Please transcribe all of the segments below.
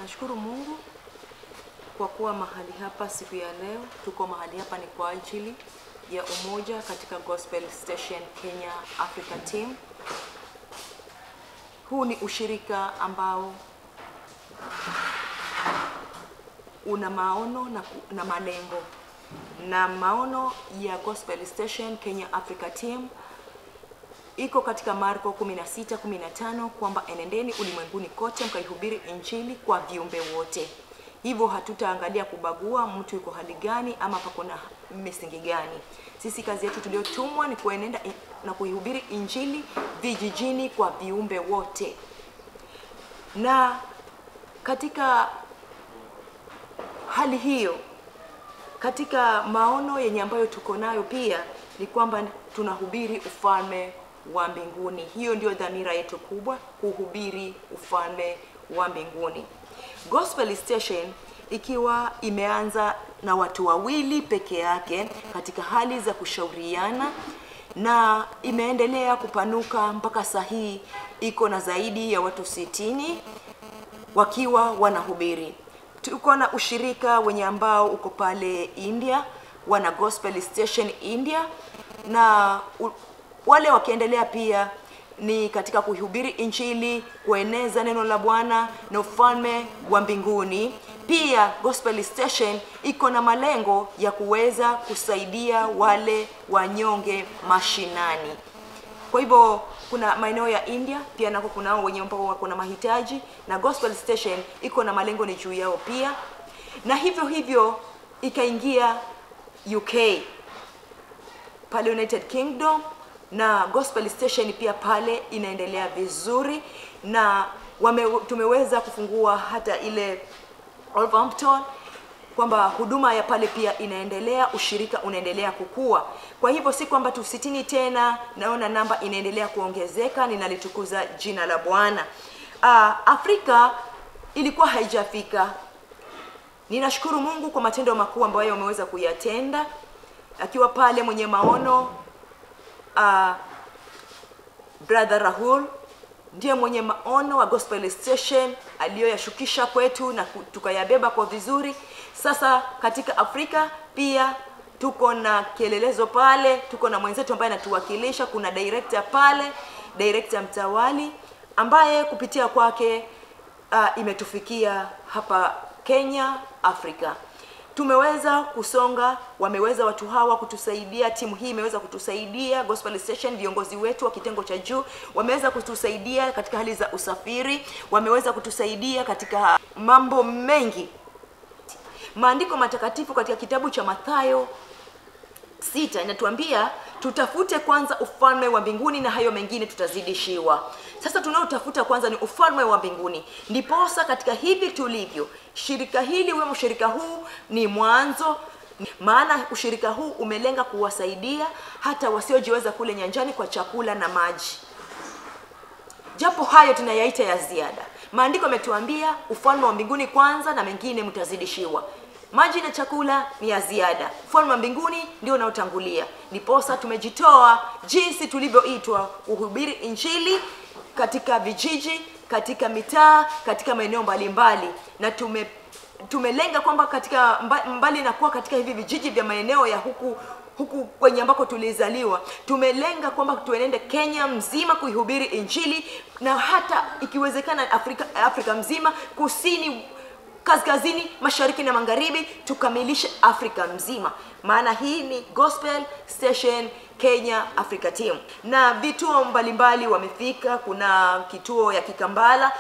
Nashukuru Mungu kwa kuwa mahali hapa siku ya leo. Tuko mahali hapa ni kwa ajili ya umoja katika Gospel Station Kenya Africa Team. Huu ni ushirika ambao una maono na malengo. Na maono ya Gospel Station Kenya Africa Team iko katika Marko 16:15 kwamba enendeni ulimwenguni kote mkaihubiri injili kwa viumbe wote. Hivyo hatutaangalia kubagua mtu yuko hali gani ama pako na misingi gani. Sisi kazi yetu tuliotumwa ni kuenenda na kuihubiri injili vijijini kwa viumbe wote. Na katika hali hiyo, katika maono yenye ambayo tuko nayo pia ni kwamba tunahubiri ufalme wa mbinguni. Hiyo ndio dhamira yetu kubwa, kuhubiri ufalme wa mbinguni. Gospel Station ikiwa imeanza na watu wawili peke yake katika hali za kushauriana, na imeendelea kupanuka mpaka sahihi iko na zaidi ya watu 60 wakiwa wanahubiri. Tuko na ushirika wenye ambao uko pale India, wana Gospel Station India, na wale wakiendelea pia ni katika kuhubiri injili, kueneza neno la Bwana na ufalme wa mbinguni. Pia Gospel Station iko na malengo ya kuweza kusaidia wale wanyonge mashinani. Kwa hivyo kuna maeneo ya India pia nako kunao wenye ambao wako na mahitaji, na Gospel Station iko na malengo ni juu yao pia. Na hivyo ikaingia UK pale United Kingdom, na Gospel Station pia pale inaendelea vizuri, na tumeweza kufungua hata ile Wolverhampton, kwamba huduma ya pale pia inaendelea, ushirika unaendelea kukua. Kwa hivyo si kwamba tu 60 tena, naona namba inaendelea kuongezeka. Ninalitukuza jina la Bwana. Afrika ilikuwa haijafika. Ninashukuru Mungu kwa matendo makuu ambayo wameweza kuyatenda. Akiwa pale mwenye maono Brother Rahul ndiye mwenye maono wa Gospel Station aliyoyashukisha kwetu na tukayabeba kwa vizuri. Sasa katika Afrika pia tuko na kielelezo pale, tuko na mwenzetu ambaye anatuwakilisha. Kuna director pale, director mtawali ambaye kupitia kwake imetufikia hapa Kenya Afrika. Tumeweza kusonga, wameweza watu hawa kutusaidia, timu hii imeweza kutusaidia. Gospel Station viongozi wetu wa kitengo cha juu wameweza kutusaidia katika hali za usafiri, wameweza kutusaidia katika mambo mengi. Maandiko matakatifu katika kitabu cha Mathayo 6 inatuambia tutafute kwanza ufalme wa mbinguni na hayo mengine tutazidishiwa. Sasa tunaotafuta kwanza ni ufalme wa mbinguni. Ndiposa katika hivi tulivyo, shirika hili wewe mshirika huu ni mwanzo, maana ushirika huu umelenga kuwasaidia hata wasiojiweza kule nyanjani kwa chakula na maji. Japo hayo tunayaita ya ziada. Maandiko yametuambia ufalme wa mbinguni kwanza na mengine mtazidishiwa. Maji na chakula ni ya ziada. Ufalme wa mbinguni ndio unaotangulia. Niposa tumejitoa jinsi tulivyoitwa kuhubiri injili katika vijiji, katika mitaa, katika maeneo mbalimbali, na tumelenga kwamba katika mbali na kuwa katika hivi vijiji vya maeneo ya huku kwenye ambako tulizaliwa, tumelenga kwamba tuenende Kenya mzima kuihubiri injili, na hata ikiwezekana Afrika mzima, kusini, kaskazini, mashariki na magharibi, tukamilishe Afrika mzima. Maana hii ni Gospel Station Kenya Africa Team. Na vituo mbalimbali wamefika. Kuna kituo ya Kikambala,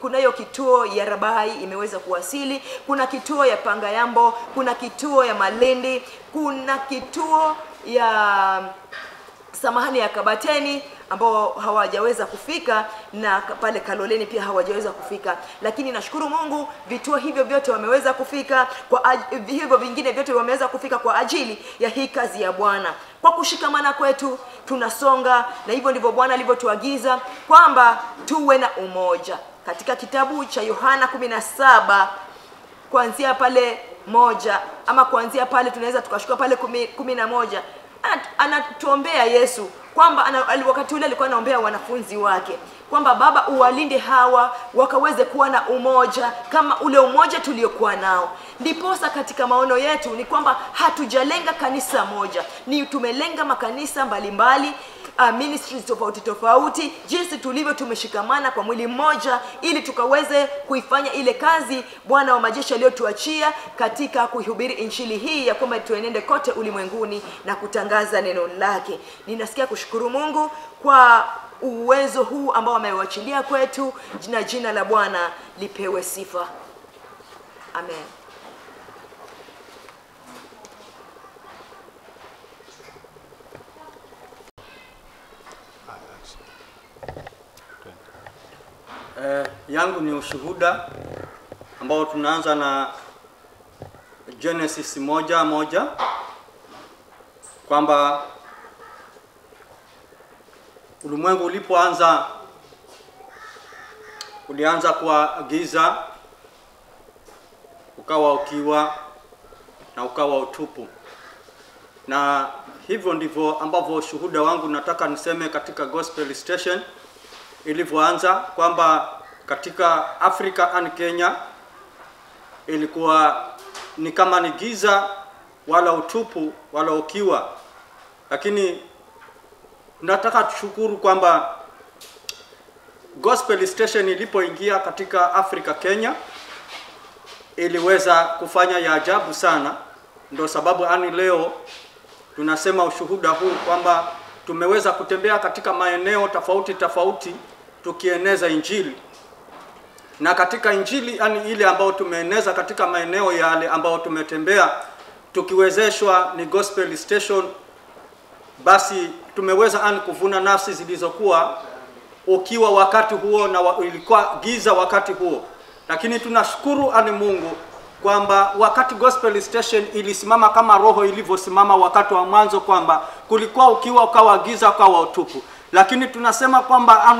kunayo kituo ya Rabai imeweza kuwasili, kuna kituo ya Pangayambo, kuna kituo ya Malindi, kuna kituo ya ya Kabateni ambao hawajaweza kufika, na pale Kaloleni pia hawajaweza kufika. Lakini nashukuru Mungu vituo hivyo vyote wameweza kufika, hivyo vingine vyote wameweza kufika kwa ajili ya hii kazi ya Bwana. Kwa kushikamana kwetu tunasonga, na hivyo ndivyo Bwana alivyotuagiza kwamba tuwe na umoja. Katika kitabu cha Yohana 17 kuanzia pale 1 ama kuanzia pale tunaweza tukashuka pale 11, anatuombea Yesu kwamba wakati ule alikuwa anaombea wanafunzi wake kwamba Baba uwalinde hawa wakaweze kuwa na umoja kama ule umoja tuliokuwa nao. Ndiposa katika maono yetu ni kwamba hatujalenga kanisa moja, ni tumelenga makanisa mbalimbali, ministries tofauti tofauti, jinsi tulivyo tumeshikamana kwa mwili mmoja, ili tukaweze kuifanya ile kazi Bwana wa majeshi aliyotuachia katika kuihubiri injili hii, ya kwamba tuenende kote ulimwenguni na kutangaza neno lake. Ninasikia kushukuru Mungu kwa uwezo huu ambao ameuachilia kwetu, na jina la Bwana lipewe sifa. Amen. Yangu ni ushuhuda ambao tunaanza na Genesis 1:1 kwamba ulimwengu ulipoanza ulianza kwa giza, ukawa ukiwa na ukawa utupu. Na hivyo ndivyo ambavyo shuhuda wangu nataka niseme katika Gospel Station ilivyoanza, kwamba katika Afrika and Kenya ilikuwa ni kama ni giza wala utupu wala ukiwa. Lakini nataka tushukuru kwamba Gospel Station ilipoingia katika Afrika Kenya iliweza kufanya ya ajabu sana. Ndio sababu leo tunasema ushuhuda huu kwamba tumeweza kutembea katika maeneo tofauti tofauti tukieneza injili. Na katika injili ile ambao tumeeneza katika maeneo yale ambao tumetembea tukiwezeshwa ni Gospel Station, basi tumeweza kuvuna nafsi zilizokuwa ukiwa wakati huo na ilikuwa giza wakati huo. Lakini tunashukuru Mungu kwamba wakati Gospel Station ilisimama kama roho ilivyosimama wakati wa mwanzo, kwamba kulikuwa ukiwa ukawa giza ukawa utupu. Lakini tunasema kwamba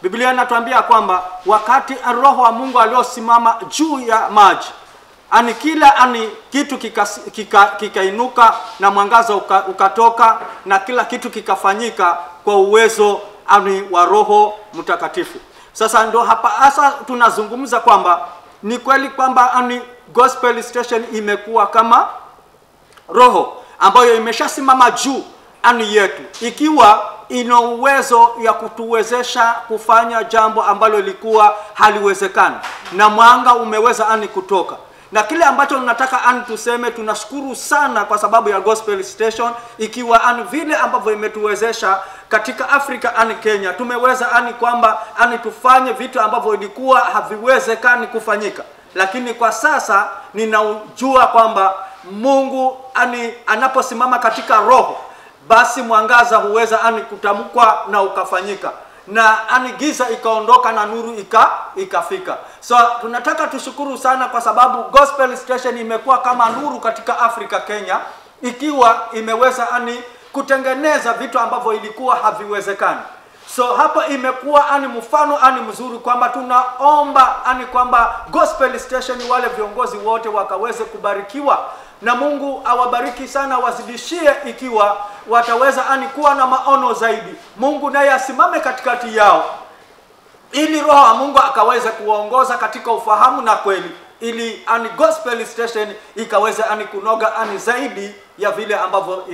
Biblia inatuambia kwamba wakati roho wa Mungu aliosimama juu ya maji, kila kitu kikainuka na mwangaza ukatoka na kila kitu kikafanyika kwa uwezo wa Roho Mtakatifu. Sasa ndo hapa hasa tunazungumza kwamba ni kweli kwamba Gospel Station imekuwa kama roho ambayo imeshasimama juu yetu, ikiwa ina uwezo ya kutuwezesha kufanya jambo ambalo lilikuwa haliwezekani, na mwanga umeweza kutoka. Na kile ambacho tunataka tuseme, tunashukuru sana kwa sababu ya Gospel Station, ikiwa vile ambavyo imetuwezesha katika Afrika Kenya, tumeweza kwamba tufanye vitu ambavyo ilikuwa haviwezekani kufanyika. Lakini kwa sasa ninajua kwamba Mungu anaposimama katika roho, basi mwangaza huweza kutamkwa na ukafanyika, na giza ikaondoka na nuru ikafika. So tunataka tushukuru sana kwa sababu Gospel Station imekuwa kama nuru katika Afrika Kenya, ikiwa imeweza kutengeneza vitu ambavyo ilikuwa haviwezekani. So hapa imekuwa mfano mzuri kwamba tunaomba kwamba Gospel Station wale viongozi wote wakaweze kubarikiwa, na Mungu awabariki sana, wazidishie, ikiwa wataweza kuwa na maono zaidi. Mungu naye asimame katikati yao, ili roho wa Mungu akaweze kuongoza katika ufahamu na kweli, ili Gospel Station ikaweze kunoga zaidi ya vile ambavyo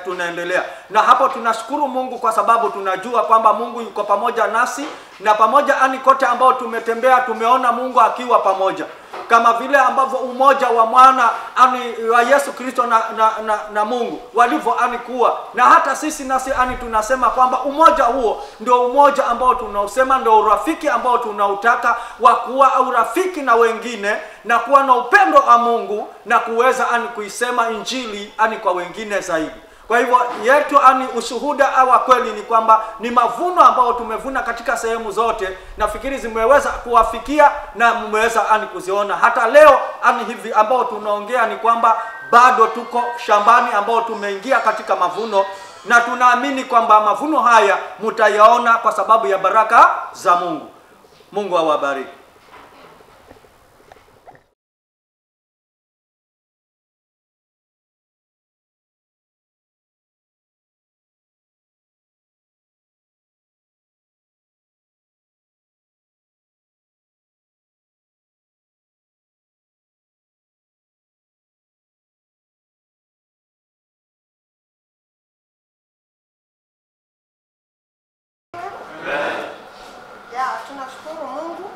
tunaendelea. Na hapo tunashukuru Mungu kwa sababu tunajua kwamba Mungu yuko pamoja nasi, na pamoja kote ambao tumetembea tumeona Mungu akiwa pamoja, kama vile ambavyo umoja wa mwana wa Yesu Kristo na Mungu walivyo kuwa. Na hata sisi nasi tunasema kwamba umoja huo ndio umoja ambao tunausema ndio urafiki ambao tunautaka, wa kuwa urafiki na wengine na kuwa na upendo wa Mungu na kuweza kuisema injili kwa wengine zaidi. Kwa hivyo yetu ushuhuda wa kweli ni kwamba ni mavuno ambao tumevuna katika sehemu zote, nafikiri zimeweza kuwafikia na mmeweza kuziona. Hata leo hivi ambao tunaongea ni kwamba bado tuko shambani ambao tumeingia katika mavuno, na tunaamini kwamba mavuno haya mtayaona kwa sababu ya baraka za Mungu. Mungu awabariki. tunashukuru Mungu.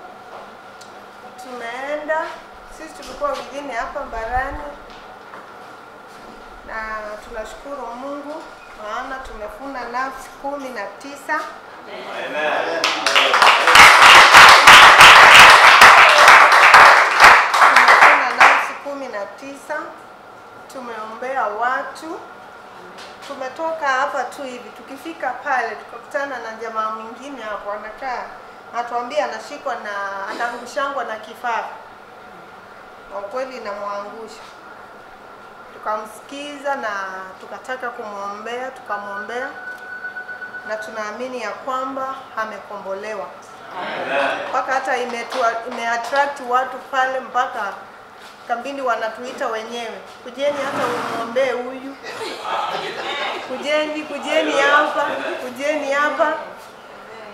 Tumeenda, sisi tulikuwa wengine hapa Mbarani, na tunashukuru Mungu maana tumefuna nafsi 19. Amen. Tumefuna nafsi 19, tumeombea watu. Tumetoka hapa tu hivi, tukifika pale tukakutana na jamaa mwingine hapo anakaa, atuambia anashikwa na anaangushangwa na kifafa. Kwa kweli namwangusha. Tukamsikiza na tukataka kumwombea, tukamwombea, na tunaamini ya kwamba amekombolewa. Mpaka hata imeattract watu pale, mpaka kambini wanatuita wenyewe, kujeni hata umwombee huyu, kujeni hapa.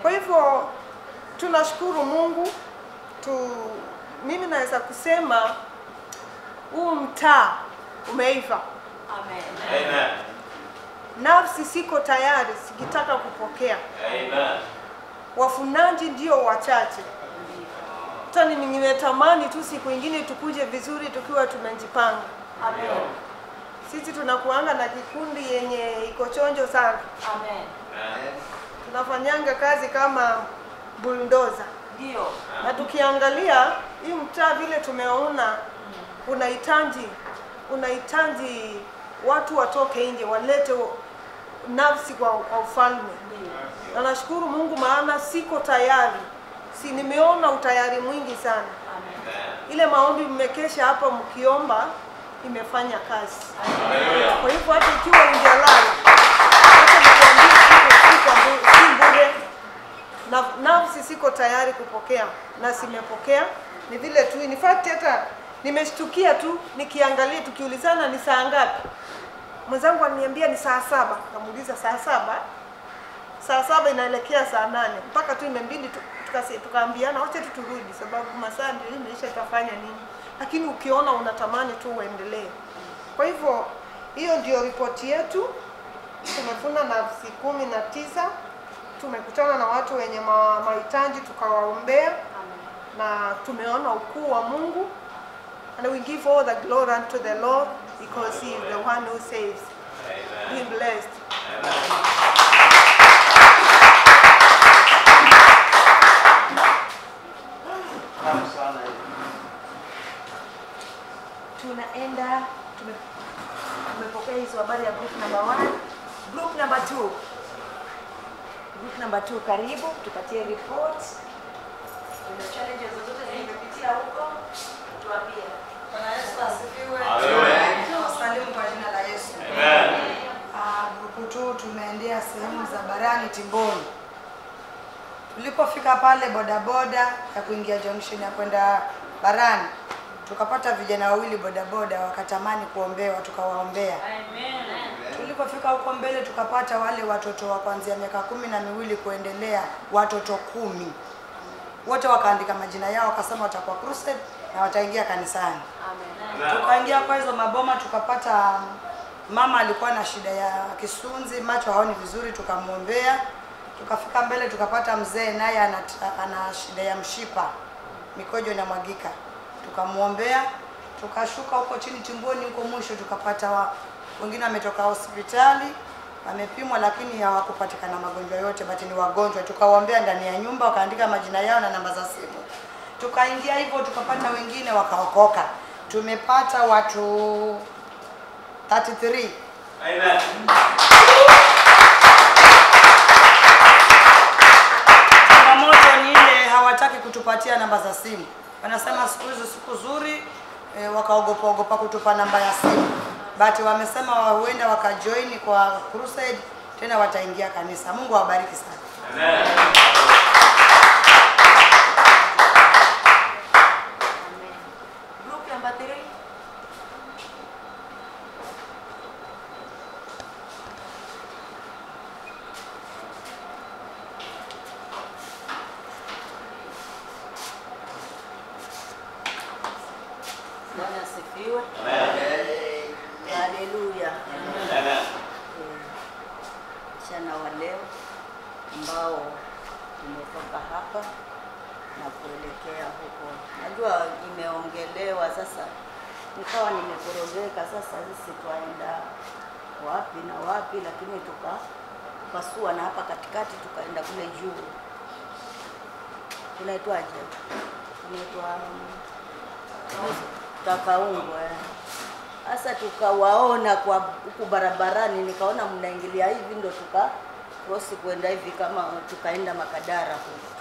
Kwa hivyo tunashukuru Mungu. Mimi naweza kusema huu mtaa umeiva. Amen. Nafsi siko tayari, sikitaka kupokea. Amen. Wafunaji ndio wachache. Tani nimetamani tu siku nyingine tukuje vizuri tukiwa tumejipanga. Amen. Sisi tunakuanga na kikundi yenye iko chonjo sana. Amen. Tunafanyanga kazi kama bulldozer. Ndio. Na tukiangalia hii mtaa vile tumeona unahitaji watu watoke nje walete nafsi kwa ufalme. Na nashukuru Mungu maana siko tayari. Nimeona utayari mwingi sana. Amen. Ile maombi mmekesha hapa mkiomba imefanya kazi. Amen. Kwa hivyo hata ikiwa ungelala, hata nikwambie si bure. Nafsi siko tayari kupokea na simepokea. Ni vile tu, in fact hata nimeshtukia tu nikiangalia, tukiulizana ni saa ngapi. Mwenzangu ananiambia ni saa 7. Namuuliza saa 7? Saa 7 inaelekea saa 8. Mpaka tu imebidi tukaambiana wacha turudi sababu masaa ndio imeisha, tutafanya nini? Lakini ukiona unatamani tu uendelee. Kwa hivyo hiyo ndio ripoti yetu. Tumefuna nafsi 19. Tumekutana na watu wenye mahitaji tukawaombea. Na tumeona ukuu wa Mungu. And we give all the glory unto the Lord because he is the one who saves. Amen. Be blessed. Amen. Tunaenda tumepokea hizo habari ya group number 1, group number 2. Group number 2, karibu tupatie report. Kuna challenges zote zimepitia huko, tuambie. Bwana Yesu asifiwe. Amen. Tunasalimu kwa jina la Yesu. Amen. Group 2 tumeendea sehemu za Barani Timboni. Tulipofika pale bodaboda ya kuingia junction ya kwenda Barani, tukapata vijana wawili bodaboda wakatamani kuombewa, tukawaombea. Amen. Tulipofika huko mbele tukapata wale watoto wa kuanzia miaka 12 kuendelea, watoto 10. Wote wakaandika majina yao, wakasema watakuwa crusade na wataingia kanisani. Amen. Tukaingia kwa hizo maboma, tukapata mama alikuwa na shida ya kisunzi, macho haoni vizuri, tukamwombea. Tukafika mbele tukapata mzee naye ana shida ya mshipa, mikojo inamwagika. Tukamwombea. Tukashuka huko chini Timboni huko mwisho tukapata wengine wametoka hospitali, wamepimwa lakini hawakupatikana magonjwa yote, bali ni wagonjwa. Tukawaombea ndani ya nyumba, wakaandika majina yao na namba za simu. Tukaingia hivyo tukapata wengine wakaokoka. Tumepata watu 33. Amen. Changamoto ni ile hawataki kutupatia namba za simu. Wanasema siku hizo siku nzuri, wakaogopa kutupa namba ya simu. But wamesema huenda wakajoin kwa crusade tena wataingia kanisa. Mungu awabariki sana. Amen. Group number 3. Bwana asifiwe. Amen. Haleluya. Amen. Mchana wa leo ambao tumetoka hapa na kuelekea huko. Najua imeongelewa sasa, nikawa nimekorogeka sasa, sisi twaenda wapi na wapi, lakini tukapasua na hapa katikati tukaenda kule juu. Tunaitwaje? Tunaitwa Takaungwe. Sasa tukawaona kwa huku barabarani, nikaona mnaingilia hivi, ndo cross kwenda hivi kama tukaenda Makadara huko.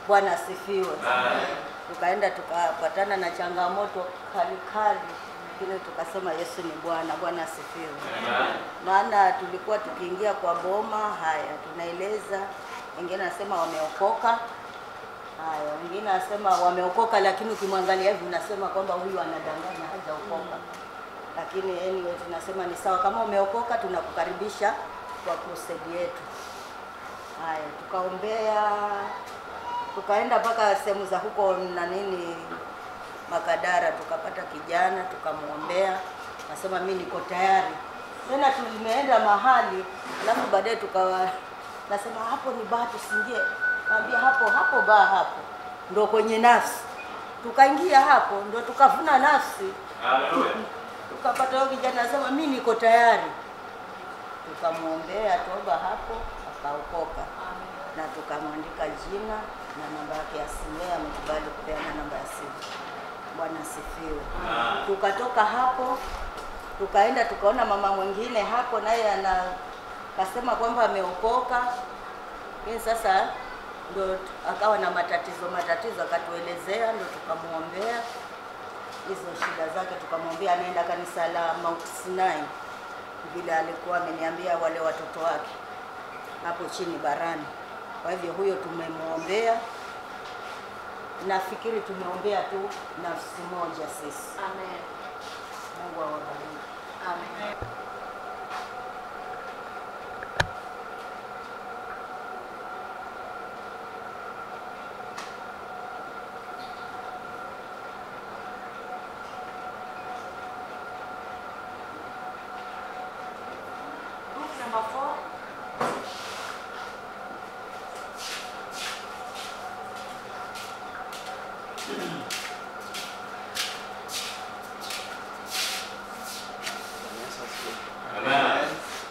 Bwana asifiwe. Tukaenda tukapatana na changamoto kali kile, tukasema Yesu ni Bwana. Bwana asifiwe. Maana tulikuwa tukiingia kwa boma, haya tunaeleza, wengine nasema wameokoka, haya wengine nasema wameokoka, lakini ukimwangalia hivi unasema kwamba huyu anadanganya, hajaokoka. Lakini anyway tunasema ni sawa, kama umeokoka tunakukaribisha kwa crusade yetu. Haya tukaombea, tukaenda mpaka sehemu za huko na nini Makadara, tukapata kijana tukamuombea, nasema mimi niko tayari. Tena tulimeenda mahali, alafu baadaye tukawa nasema hapo ni baa tusingie. Naambia hapo baa hapo ndo kwenye nafsi. Tukaingia hapo ndo tukavuna nafsi. Haleluya. Tukapata huyo kijana nasema mimi niko tayari. Tukamuombea toba hapo, akaokoka. Na tukamwandika jina na namba yake ya simu, amekubali kupeana namba ya simu. Bwana asifiwe. Tukatoka hapo tukaenda tukaona mama mwingine hapo, naye akasema kwamba ameokoka. Yeye sasa ndo akawa na matatizo, akatuelezea, ndo tukamuombea hizo shida zake, tukamwambia anaenda kanisa la Mount Sinai vile alikuwa ameniambia wale watoto wake hapo chini barani. Kwa hivyo huyo tumemuombea, nafikiri tumeombea tu nafsi moja sisi. Amen. Mungu awabariki. Amen. Book number 4.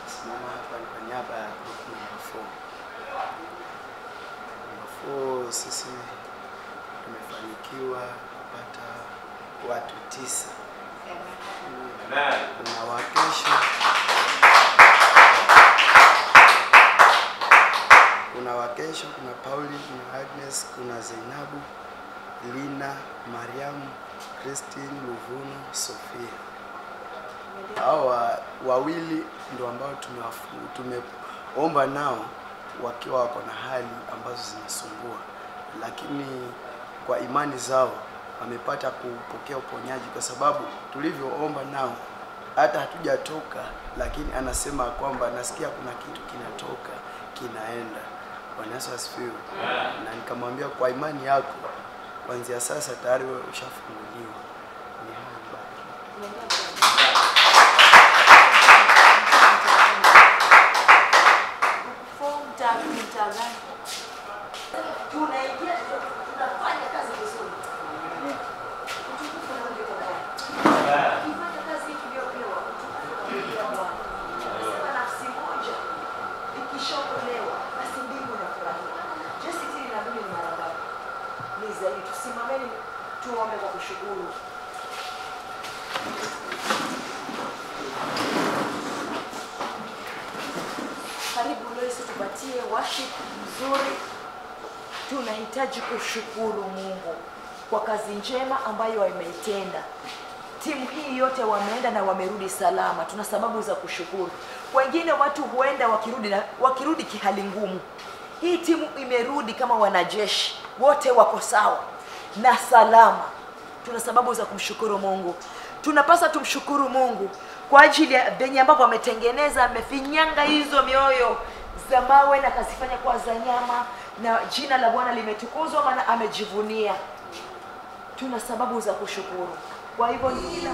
Simama hapa kwa niaba ya group number 4. Number 4 sisi tumefanikiwa kupata watu 9. Kuna wakesho, kuna Pauli, kuna Agnes, kuna Zainabu, Lina, Mariamu, Christine, Luvuno, Sofia. Hao wawili ndio ambao tumeomba nao wakiwa wako na hali ambazo zinasumbua, lakini kwa imani zao wamepata kupokea uponyaji, kwa sababu tulivyoomba nao hata hatujatoka, lakini anasema kwamba nasikia kuna kitu kinatoka kinaenda. Bwana Yesu asifiwe. Na nikamwambia kwa imani yako kuanzia sasa tayari wewe ushafunguliwa. Ni hapa. Tunafanya kazi vizuri. Ukifanya kazi iliyopewa, nasema nafsi moja ikishokolewa, basi mbingu inafurahia. Just sitini na mbili ni mara ngapi? Ni zaidi. Tusimameni tuombe kwa kushukuru. Karibu Loisi, tupatie worship nzuri. Tunahitaji kushukuru Mungu kwa kazi njema ambayo wameitenda. Timu hii yote wameenda na wamerudi salama. Tuna sababu za kushukuru. Wengine watu huenda wakirudi kihali ngumu. Hii timu imerudi kama wanajeshi. Wote wako sawa na salama. Tuna sababu za kumshukuru Mungu. Tunapaswa tumshukuru Mungu kwa ajili ya venye ambapo ametengeneza, amefinyanga hizo mioyo za mawe na kazifanya kwa za nyama, na jina la Bwana limetukuzwa maana amejivunia. Tuna sababu za kushukuru. Kwa hivyo kila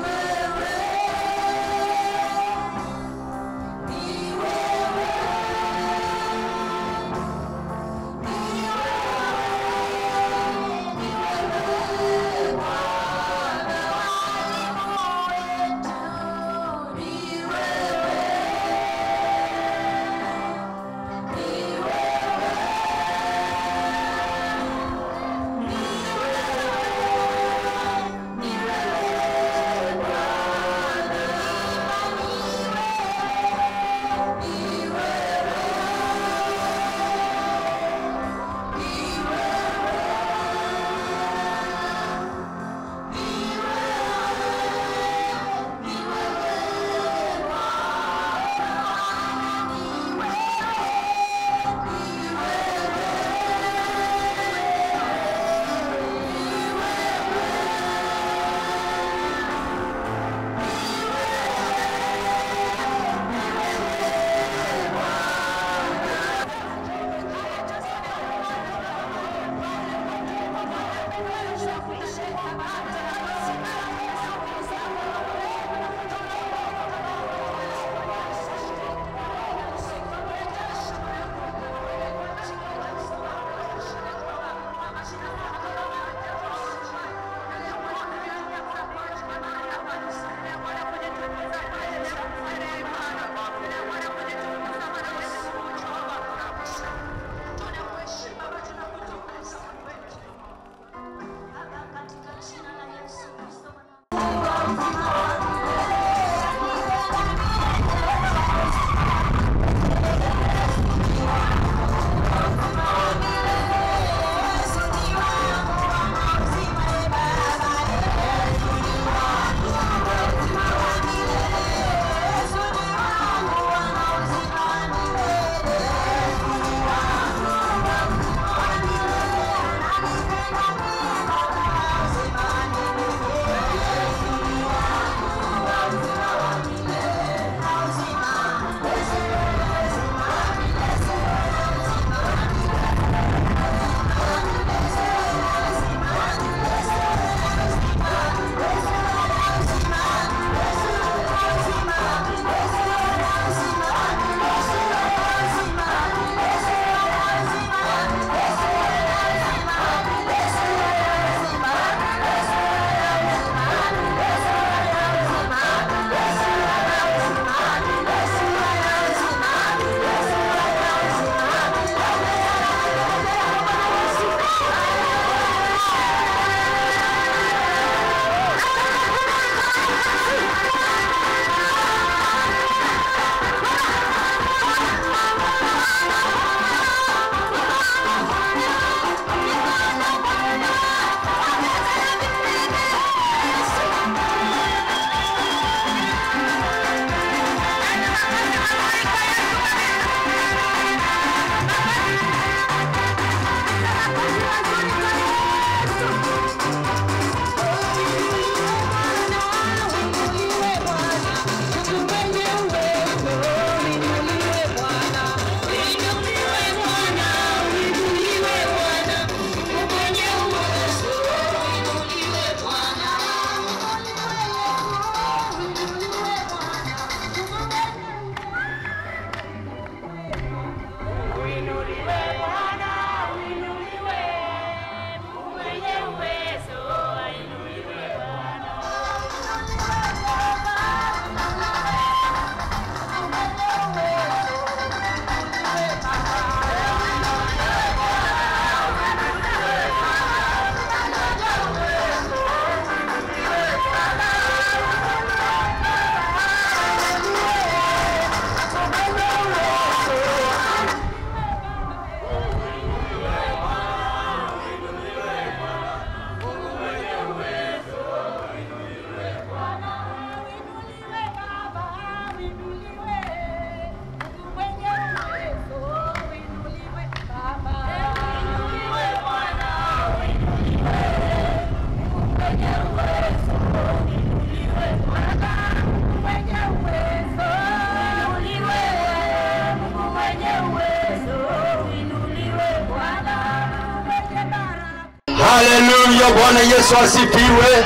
Haleluya, Bwana Yesu asifiwe.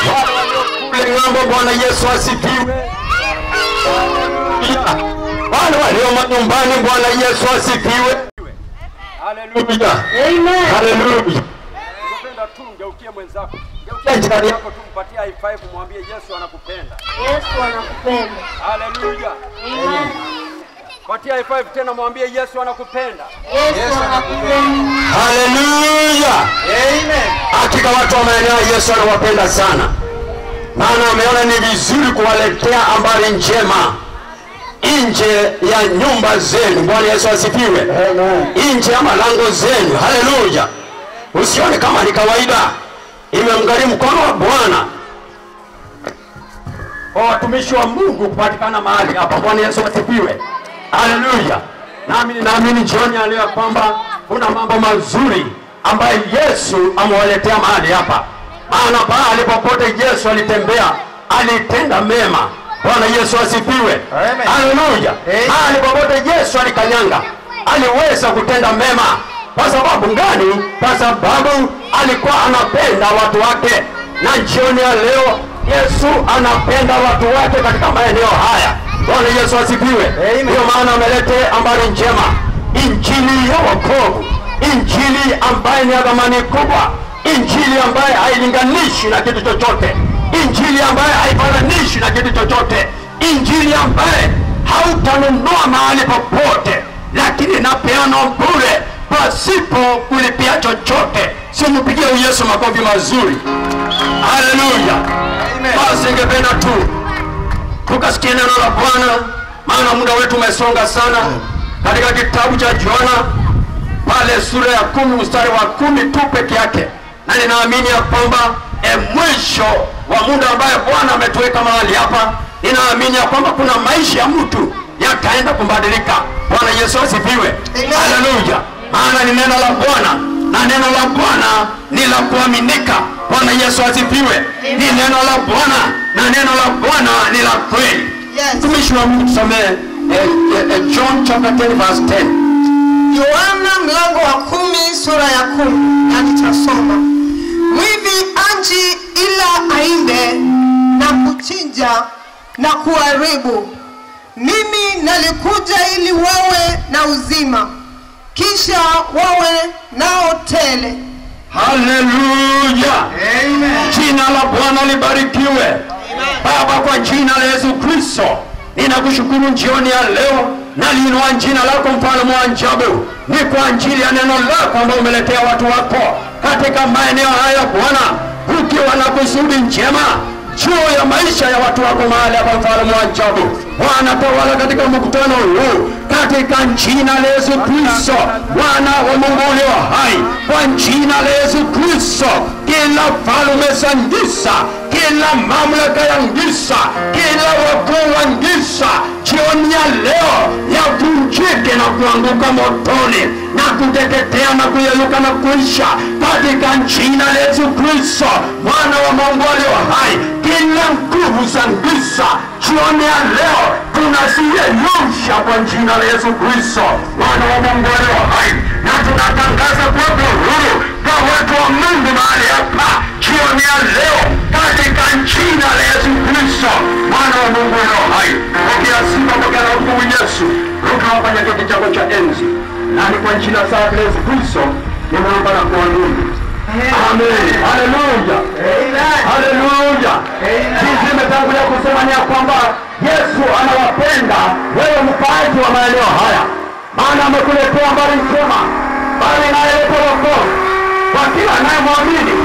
Wale walio kule ng'ambo, Bwana Yesu asifiwe. Wale walio manyumbani, Bwana Yesu asifiwe. Haleluya. Amen. Haleluya. Unapenda tu ngeukie mwenzako. Ngeukie jirani yako tumpatie high five, mwambie Yesu anakupenda. Yesu anakupenda. Haleluya. Amen. Patia high five tena, mwambie Yesu anakupenda. Yesu anakupenda. Haleluya. Amen. Hakika watu wa maeneo Yesu anawapenda sana. Maana ameona ni vizuri kuwaletea habari njema nje ya nyumba zenu. Bwana Yesu asifiwe. Nje ya malango zenu. Haleluya. Usione kama ni kawaida. Imemgharimu mkono wa Bwana kwa watumishi wa Mungu kupatikana mahali hapa. Bwana Yesu asifiwe. Haleluya. Naamini jioni ya leo kwamba kuna mambo mazuri ambayo Yesu amewaletea mahali hapa. Maana pale popote Yesu alitembea, alitenda mema. Bwana Yesu asifiwe. Haleluya. Mahali popote Yesu alikanyanga, aliweza kutenda mema. Kwa sababu gani? Kwa sababu alikuwa anapenda watu wake. Na jioni ya leo Yesu anapenda watu wake katika maeneo haya. Bwana Yesu asifiwe. Ndio maana ameleta habari njema, injili ya wokovu, injili ambayo ni ya thamani kubwa, injili ambayo hailinganishi na kitu chochote, injili ambayo haifananishi na kitu chochote, injili ambayo hautanunua mahali popote, lakini inapeanwa bure pasipo kulipia chochote. Simpigie Yesu makofi mazuri. Haleluya. Basi ningependa tu tukasikie neno la Bwana, maana muda wetu umesonga sana. Katika kitabu cha Yohana pale sura ya 10 mstari wa 10 tu peke yake, na ninaamini ya kwamba mwisho wa muda ambaye Bwana ametuweka mahali hapa, ninaamini ya kwamba kuna maisha ya mtu yataenda kubadilika. Bwana Yesu asifiwe. Haleluya. Maana ni neno la Bwana, na neno la Bwana ni la kuaminika. Bwana Yesu asifiwe. Ni neno la Bwana, na neno la Bwana ni la kweli. Tumishi wa Mungu tusomee John chapter 10 verse 10. Yohana mlango wa 10 sura ya 10, na nitasoma. Mwivi anji ila ainde na kuchinja na kuharibu. Mimi nalikuja ili wawe na uzima, kisha wawe nao tele. Haleluya. Amen. Jina la Bwana libarikiwe. Amen. Baba, kwa jina la Yesu Kristo, ninakushukuru jioni ya leo, na liinua jina lako mfalme wa ajabu. Ni kwa ajili ya neno lako ambalo umeletea watu wako katika maeneo haya Bwana, ukiwa na kusudi njema juu ya maisha ya watu wako mahali hapa mfalme wa ajabu. Bwana, tawala katika mkutano huu katika jina la Yesu Kristo, Bwana wa Mungu ulio hai, kwa jina la Yesu Kristo, kila falme za giza, kila mamlaka ya giza, kila wakuu wa giza jioni ya leo yavunjike na kuanguka motoni na kuteketea na kuyeyuka na kuisha katika jina la Yesu Kristo, Bwana wa Mungu ulio hai. Kila nguvu za giza jioni ya leo tunaziyeyusha kwa jina la Yesu Kristo, Bwana wa Mungu ulio hai, na tunatangaza kwa uhuru kwa watu wa Mungu mahali hapa jioni ya leo katika jina la Yesu Kristo, Bwana wa Mungu ulio hai. Pokea sifa, pokea na utukufu Yesu, ukafanya kiti chako cha enzi, na ni kwa jina la Yesu Kristo nimeomba na kuamini. Amen. Haleluya. Haleluya. Sisi tumetangulia kusema ni ya kwamba Yesu anawapenda wewe mkaaji wa maeneo haya, maana amekuletea habari njema, bali inayoleta wokovu kwa kila anayemwamini.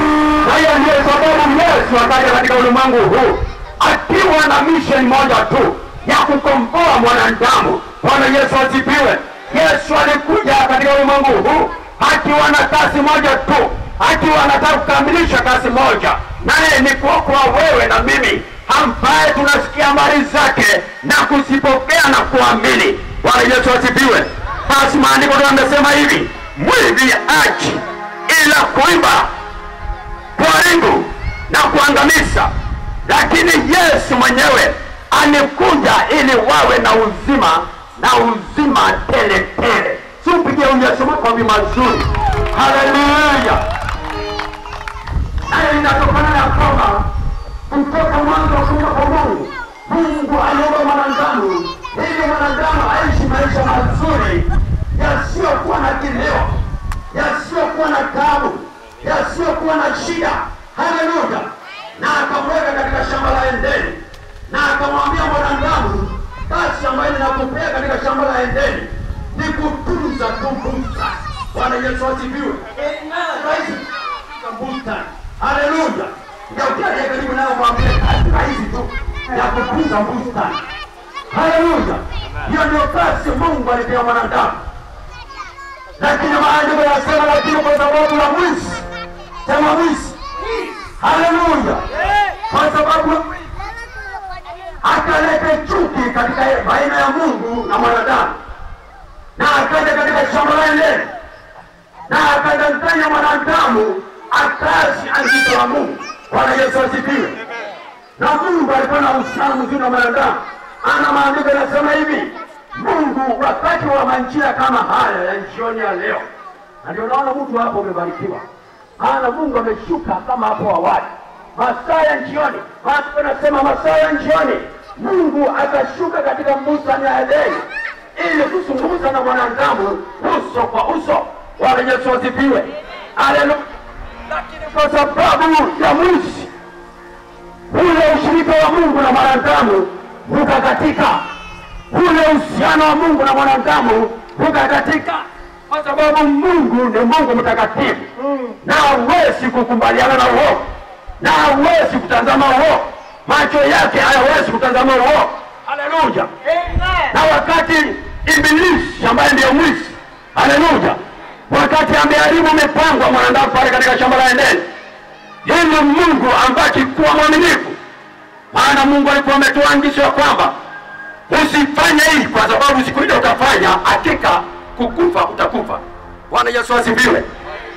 Na hiyo ndiyo sababu Yesu akaja katika ulimwengu huu akiwa na mission moja tu ya kukomboa mwanadamu. Bwana Yesu asifiwe. Yesu alikuja katika ulimwengu huu akiwa na kazi moja tu, akiwa anataka kukamilisha kazi moja, naye ni kuokoa wewe na mimi ambaye tunasikia habari zake na kuzipokea na kuamini. Bwana Yesu asifiwe. Basi maandiko yanasema hivi, mwivi aji ila kuiba, kuharibu na kuangamiza, lakini Yesu mwenyewe alikuja ili wawe na uzima, na uzima tele tele. Tupigie Yesu makofi mazuri. Haleluya. kutoka mwanzo kutoka kwa Mungu. Mungu aliumba mwanadamu ili mwanadamu aishi maisha mazuri yasiyokuwa na kileo, yasiyokuwa na taabu, yasiyokuwa na shida. Haleluya! Na akamweka katika shamba la Edeni, na akamwambia mwanadamu, kazi ambayo ninakupea katika shamba la Edeni ni kutunza tu bustani. Bwana Yesu asifiwe. Bustani. Haleluya! Ndio karibu nayo mwambie kazi rahisi tu ya kutunza bustani. Haleluya! Hiyo ndio kazi Mungu alipea mwanadamu. Lakini maandiko yanasema lakini kwa sababu ya mwizi, sema mwizi. Haleluya! Kwa sababu akaleta chuki katika baina ya Mungu na mwanadamu, na akaja katika shamba la Edeni na akadanganya mwanadamu akazi agizo la Mungu. Bwana Yesu asifiwe. Na Mungu alikuwa na uhusiano mzuri na mwanadamu. Ana maandiko yanasema hivi, Mungu wakati wa manjia kama haya ya jioni ya leo, na ndio naona mtu hapo umebarikiwa, maana Mungu ameshuka kama hapo awali masaa ya jioni. Maandiko yanasema masaa ya jioni Mungu akashuka katika bustani ya Edeni ili kuzungumza na mwanadamu uso kwa uso. Bwana Yesu asifiwe. Haleluya. Lakini kwa sababu ya mwizi, ule ushirika wa Mungu na mwanadamu ukakatika, ule uhusiano wa Mungu na mwanadamu ukakatika, kwa sababu Mungu ni Mungu mtakatifu, na hawezi kukubaliana na uovu, na hawezi kutazama uovu. Macho yake hayawezi kutazama uovu. Haleluya. Na wakati Ibilisi ambaye ndiye mwizi, haleluya, wakati ameharibu mipango ya mwanadamu pale katika shamba la Edeni, ili Mungu ambaki kuwa mwaminifu, maana Mungu alikuwa ametoa agizo ya kwamba usifanye hii, kwa sababu siku ile utafanya hakika kukufa utakufa. Bwana Yesu asifiwe.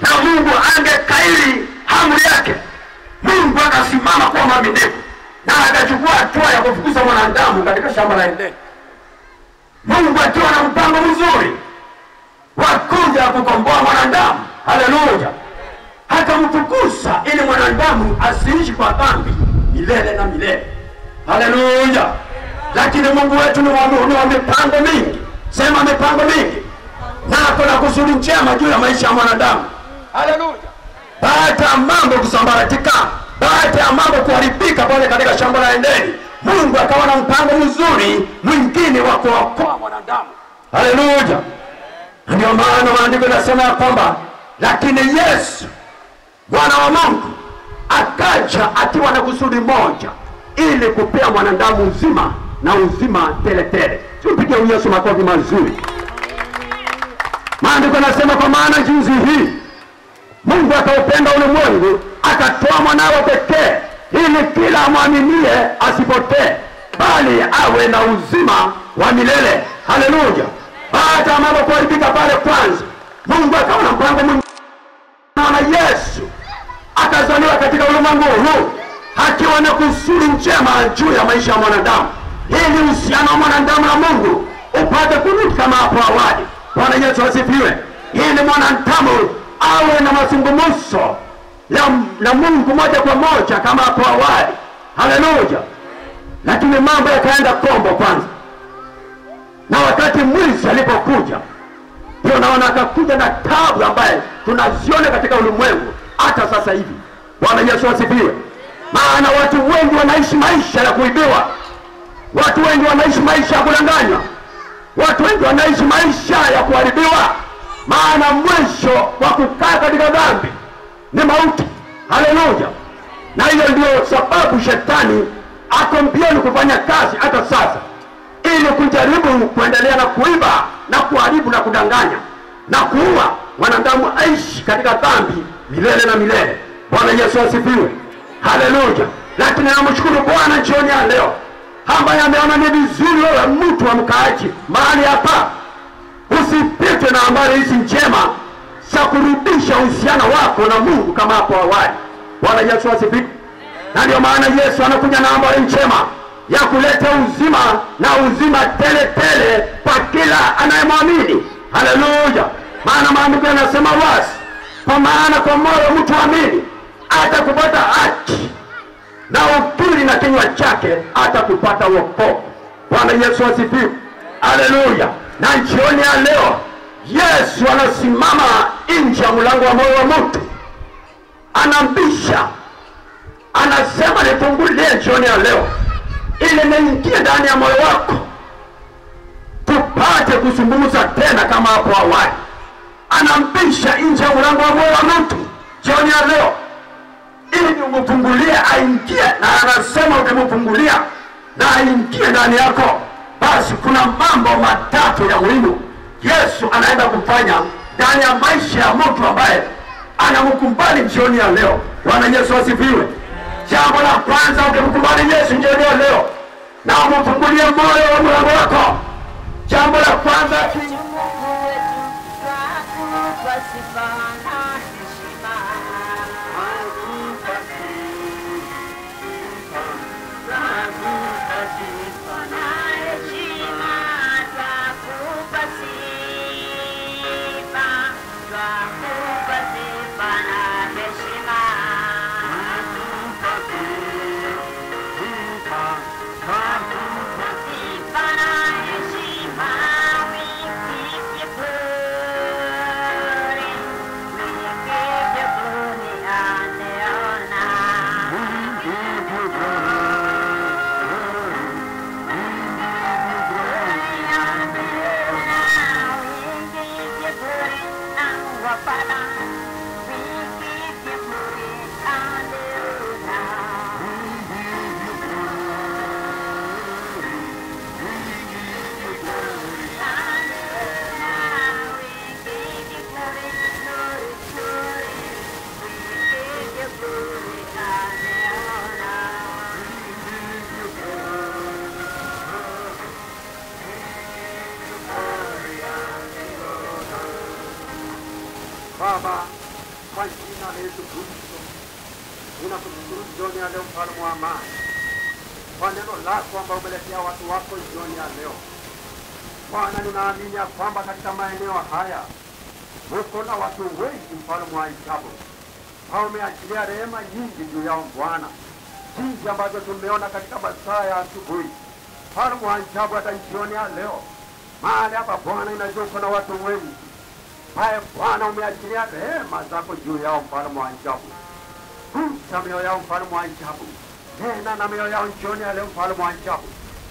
Na Mungu angekairi amri yake, Mungu akasimama kwa mwaminifu na akachukua hatua ya kufukuza mwanadamu katika shamba la Edeni. Mungu akiwa na mpango mzuri wa kuja kukomboa mwanadamu. Haleluya. Akamfukuza ili mwanadamu asiishi kwa dhambi milele na milele. Haleluya. Lakini Mungu wetu ni wa mipango mingi. Sema mipango mingi. Na kuna kusudi njema juu ya maisha ya mwanadamu. Haleluya. Baada ya mambo kusambaratika, baada ya mambo kuharibika pale katika shamba la Edeni, Mungu akawa na mpango mzuri mwingine wa kuokoa mwanadamu. Haleluya. Ndio maana maandiko yanasema kwamba lakini Yesu Bwana wa Mungu akaja akiwa na kusudi moja, ili kupea mwanadamu uzima na uzima tele tele. Tupige Yesu makofi mazuri. Maandiko yanasema kwa maana jinsi hii Mungu akaupenda ulimwengu akatoa mwanawe pekee, ili kila amwaminie asipotee bali awe na uzima wa milele. Haleluya. Baada ya mambo kuharibika pale kwanza, Mungu akawa na mpango mwingine. Na Yesu akazaliwa katika ulimwengu huu akiwa na kusudi njema juu ya maisha ya mwanadamu, ili uhusiano wa mwanadamu na Mungu upate kurudi kama hapo awali. Bwana Yesu asifiwe. Ili mwanadamu awe na mazungumzo na Mungu moja kwa moja kama hapo awali. Haleluya. Lakini mambo yakaenda kombo kwanza. Na wakati mwizi alipokuja, ndio naona akakuja na taabu ambaye tunaziona katika ulimwengu hata sasa hivi. Bwana Yesu asifiwe. Maana watu wengi wanaishi maisha ya kuibiwa, watu wengi wanaishi maisha ya kudanganywa, watu wengi wanaishi maisha ya kuharibiwa. Maana mwisho wa kukaa katika dhambi ni mauti. Haleluya. Na hiyo ndio sababu shetani ako mbioni kufanya kazi hata sasa, ili kujaribu kuendelea na kuiba na kuharibu na kudanganya na kuua wanadamu aishi katika dhambi milele na milele. Bwana Yesu asifiwe. Haleluya. Lakini namshukuru Bwana jioni ya leo ambaye ameona ni vizuri wewe mtu wa mkaaji mahali hapa usipitwe na habari hizi njema za kurudisha uhusiano wako na Mungu kama hapo awali. Bwana Yesu asifiwe. Na ndio maana Yesu anakuja na habari njema ya kuleta uzima na uzima tele tele kwa kila anayemwamini. Haleluya. Maana maandiko yanasema wazi, kwa maana kwa moyo mtu amini atakupata haki, na ukiri akili na kinywa chake hata kupata wokovu. Bwana Yesu asifiwe. Haleluya. Na jioni ya leo Yesu anasimama nje ya mlango wa moyo wa mtu, anambisha, anasema nifungulie jioni ya leo ili niingie ndani ya moyo wako tupate kuzungumza tena kama hapo awali. Anambisha nje ya mlango wa moyo wa mtu jioni ya leo ili umfungulie aingie, na anasema ukimfungulia na aingie ndani yako, basi kuna mambo matatu ya muhimu Yesu anaenda kufanya ndani ya maisha ya mtu ambaye anamkubali jioni ya leo. Bwana Yesu asifiwe. Jambo la kwanza, ukimkubali Yesu jioni ya leo na umfungulie moyo wa mlango wako, jambo la kwanza Baba, kwa jina la Yesu Kristo, ninakushukuru jioni ya leo, mfalme wa amani, kwa neno lako ambao umeletea watu wako jioni ya leo. Bwana, ninaamini ya kwamba katika maeneo haya uko na watu wengi, mfalme wa ajabu, hao umeachilia rehema nyingi juu yao Bwana, jinsi ambavyo tumeona katika masaa ya asubuhi. Mfalme wa ajabu, hata jioni ya leo mahali hapa Bwana, inajua uko na watu wengi haya Bwana, umeachilia rehema zako juu yao, mfalme wa ajabu. Gusa mioyo yao, mfalme wa ajabu. Nena na mioyo yao jioni ya leo, mfalme wa ajabu.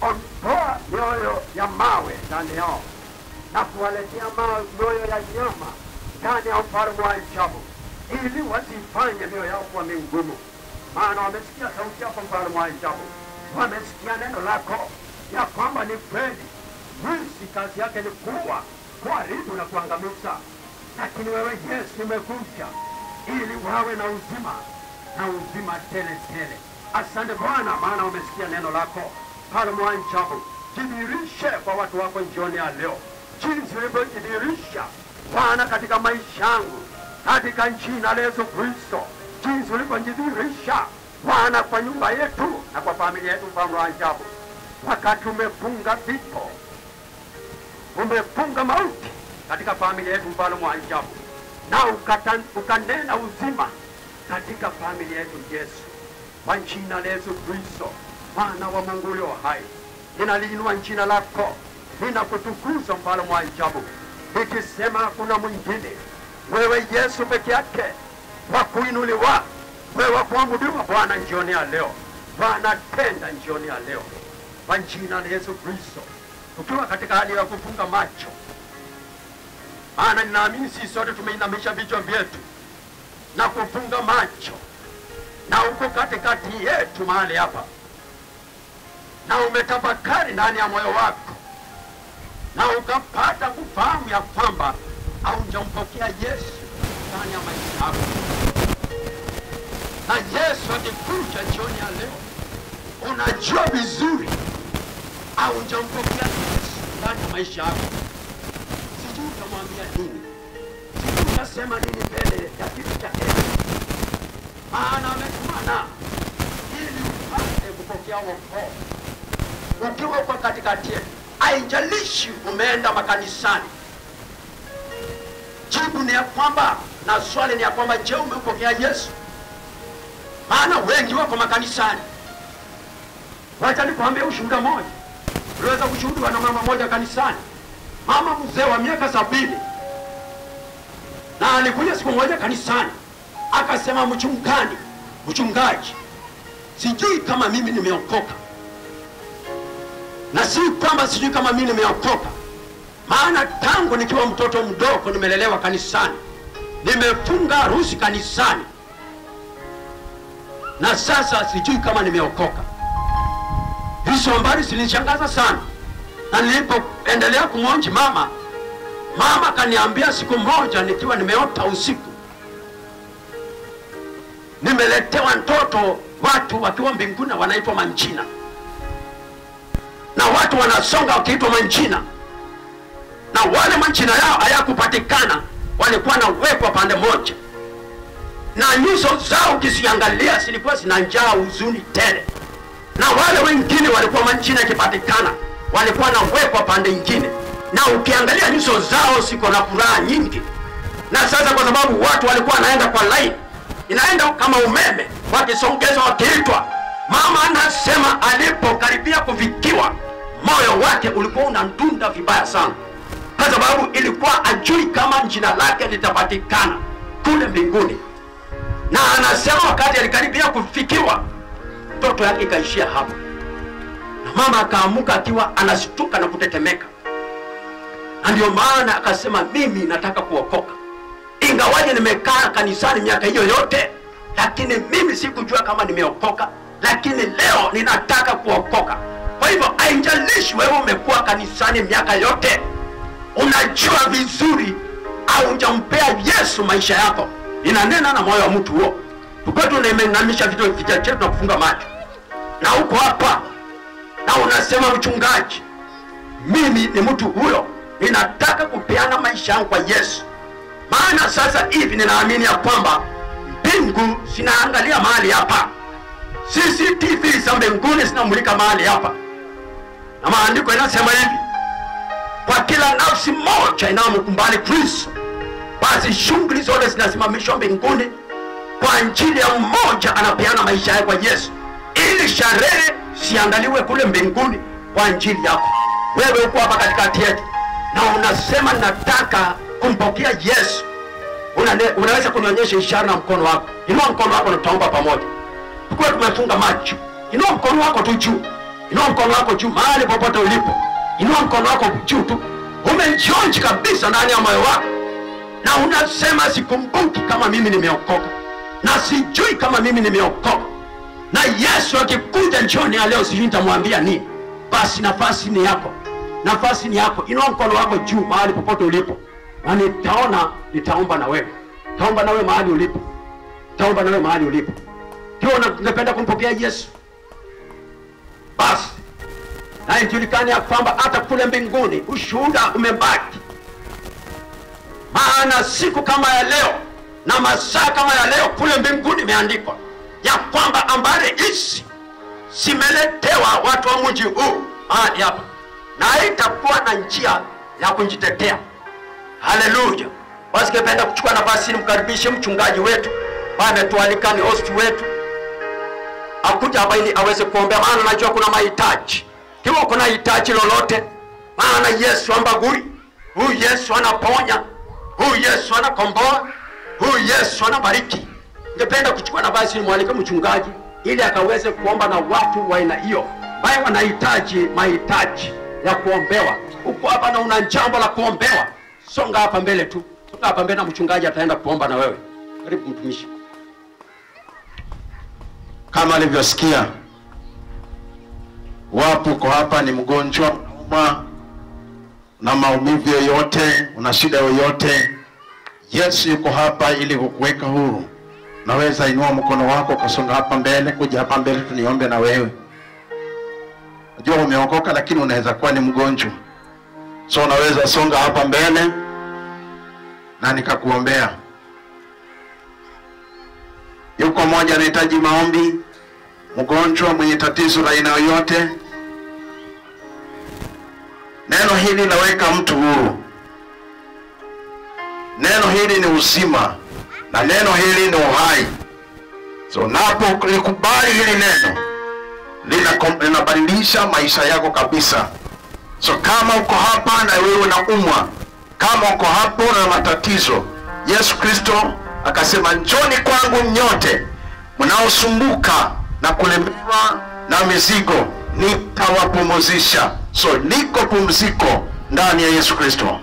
Ondoa mioyo ya mawe ndani yao na kuwaletea mioyo ya nyama ndani yao, mfalme wa ajabu, ili wasifanye mioyo yao kuwa mingumu. Maana wamesikia sauti yako, mfalme wa ajabu. Wamesikia neno lako ya kwamba ni kweli mwizi kazi yake ni kubwa, kuharibu na kuangamiza, lakini wewe Yesu umekuja ili wawe na uzima na uzima tele tele. Asante Bwana, maana umesikia neno lako. Mfalme wa ajabu, jidhihirishe kwa watu wako jioni ya leo, jinsi ulivyojidhihirisha Bwana katika maisha yangu, katika jina la Yesu Kristo, jinsi ulivyojidhihirisha Bwana kwa nyumba yetu na kwa familia yetu. Mfalme wa ajabu, wakati umefunga vifo, umefunga mauti katika familia yetu, mfalme wa ajabu, na ukanena uzima katika familia yetu Yesu. Kwa jina la Yesu Kristo, Mwana wa Mungu ulio hai, ninaliinua jina lako, ninakutukuza mfalme wa ajabu, nikisema hakuna mwingine, wewe Yesu peke yake wa kuinuliwa, wewe wa kuabudiwa Bwana jioni ya leo. Bwana, tenda jioni ya leo kwa jina la Yesu Kristo, tukiwa katika hali ya kufunga macho, maana ninaamini sisi sote tumeinamisha vichwa vyetu na kufunga macho, na uko katikati yetu mahali hapa, na umetafakari ndani ya moyo wako, na ukapata kufahamu ya kwamba haujampokea Yesu ndani ya maisha yako. Na Yesu akikuja jioni ya leo, unajua vizuri haujampokea Yesu ndani ya maisha yako. Sijui utamwambia nini, sijui utasema nini mbele ya kitu cha Yesu, maana ametumana ili upate kupokea wokovu. Ukiwa uko katikati yetu, haijalishi umeenda makanisani, jibu ni ya kwamba, na swali ni ya kwamba, je, umempokea Yesu? Maana wengi wako makanisani, Wacha nikwambie ushuhuda moja. Uliweza kushuhudiwa na mama moja kanisani. Mama mzee wa miaka 70. Na alikuja siku moja kanisani. Akasema, mchungaji, sijui kama mimi nimeokoka. Na si kwamba sijui kama mimi nimeokoka. Maana tangu nikiwa mtoto mdogo nimelelewa kanisani. Nimefunga harusi kanisani. Na sasa sijui kama nimeokoka. Hizo habari zilinishangaza sana. Na nilipoendelea kumwonji mama kaniambia siku moja nikiwa nimeota usiku, nimeletewa ndoto watu wakiwa mbinguni wanaitwa manjina. Na watu wanasonga wakiitwa manjina. Na wale manjina yao hayakupatikana, walikuwa na wekwa pande moja. Na nyuso zao ukisiangalia zilikuwa zina njaa, huzuni tele. Na wale wengine walikuwa manjina kipatikana, walikuwa na wekwa pande nyingine. Na ukiangalia nyuso zao siko na furaha nyingi. Na sasa kwa sababu watu walikuwa wanaenda kwa line, inaenda kama umeme, wakisongezwa wakiitwa. Mama anasema alipokaribia kufikiwa, moyo wake ulikuwa unadunda vibaya sana. Kwa sababu ilikuwa ajui kama jina lake litapatikana kule mbinguni. Na anasema wakati alikaribia kufikiwa, ndoto yake ikaishia hapo. Na mama akaamuka akiwa anashtuka na kutetemeka. Na ndio maana akasema, mimi nataka kuokoka. Ingawaje nimekaa kanisani miaka hiyo yote, lakini mimi sikujua kama nimeokoka. Lakini leo ninataka kuokoka. Kwa hivyo haijalishi wewe umekuwa kanisani miaka yote, unajua vizuri au hujampea Yesu maisha yako, inanena na moyo wa mtu huo. Tukwetu tunainamisha vitu vichache na kufunga macho. Na uko hapa na unasema, mchungaji, mimi ni mtu huyo, ninataka kupeana maisha yangu kwa Yesu. Maana sasa hivi ninaamini ya kwamba mbingu zinaangalia mahali hapa. CCTV za mbinguni zinamulika mahali hapa. Na maandiko yanasema hivi, kwa kila nafsi moja inayomkubali Kristo, basi shughuli zote zinasimamishwa mbinguni kwa ajili ya mmoja anapeana maisha yake kwa Yesu, ili sherehe siandaliwe kule mbinguni kwa ajili yako. Wewe uko hapa katikati yetu na unasema nataka kumpokea Yesu. Unaweza kunionyesha ishara na mkono wako. Inua mkono wako na tutaomba pamoja. Tukiwa tumefunga macho, inua mkono wako tu juu. Inua mkono wako juu mahali popote ulipo. Inua mkono wako juu tu. Umejionji kabisa ndani ya moyo wako. Na unasema, sikumbuki kama mimi nimeokoka. Na sijui kama mimi nimeokoka. Na Yesu akikuja jioni ya leo sijui nitamwambia nini. Basi nafasi ni yako. Nafasi ni yako. Inua mkono wako juu mahali popote ulipo. Na nitaomba na wewe. Taomba na wewe mahali ulipo. Taomba na wewe mahali ulipo. Kio ungependa kumpokea Yesu, basi na ijulikane ya kwamba hata kule mbinguni ushuhuda umebaki. Maana siku kama ya leo na masaa kama ya leo kule mbinguni imeandikwa ya kwamba habari hizi zimeletewa watu wa mji huu mahali hapa, na haitakuwa na njia ya kujitetea. Haleluya. Basi ningependa kuchukua nafasi nimkaribishe mchungaji wetu ametualika, ni host wetu, akuja hapa ili aweze kuombea. Maana najua kuna mahitaji. Kiwa kuna hitaji lolote, maana Yesu ambagui. Huyu Yesu anaponya, huyu Yesu anakomboa, huyu Yesu anabariki. Ningependa kuchukua nafasi nimwalike mchungaji ili akaweze kuomba na watu wa aina hiyo ambao wanahitaji mahitaji ya kuombewa. Uko hapa na una jambo la kuombewa, songa hapa mbele tu. Songa hapa mbele na mchungaji ataenda kuomba na wewe. Karibu mtumishi. Kama alivyosikia, wapo uko hapa ni mgonjwa, unaumwa na maumivu yoyote, una shida yoyote, Yesu yuko hapa ili kukuweka huru. Naweza inua mkono wako kusonga hapa mbele, kuja hapa mbele tuniombe na wewe. Najua umeokoka lakini unaweza kuwa ni mgonjwa. So unaweza songa hapa mbele na nikakuombea. Yuko mmoja anahitaji maombi, mgonjwa mwenye tatizo la aina yoyote. Neno hili laweka mtu huru. Neno hili ni uzima na neno hili ni uhai. So napo likubali hili neno, linabadilisha maisha yako kabisa. So kama uko hapa na wewe unaumwa, kama uko hapo na matatizo, Yesu Kristo akasema njoni kwangu nyote mnaosumbuka na kulemewa na mizigo, nitawapumzisha. So niko pumziko ndani ya Yesu Kristo.